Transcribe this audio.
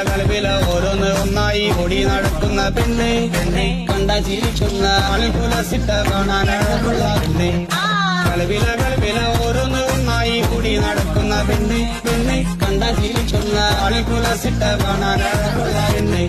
കളവില ഓരോന്ന് ഒന്നായി ഓടി നടക്കുന്ന പെണ്ണെ പെണ്ണെ കണ്ട ചിരിക്കുന്ന ആൾക്കുലസിട്ട കാണാനുള്ള പെണ്ണെ കളവില ഓരോന്ന് ഒന്നായി ഓടി നടക്കുന്ന പെണ്ണെ പെണ്ണെ കണ്ട ചിരിക്കുന്ന ആൾക്കുലസിട്ട കാണാനുള്ള പെണ്ണെ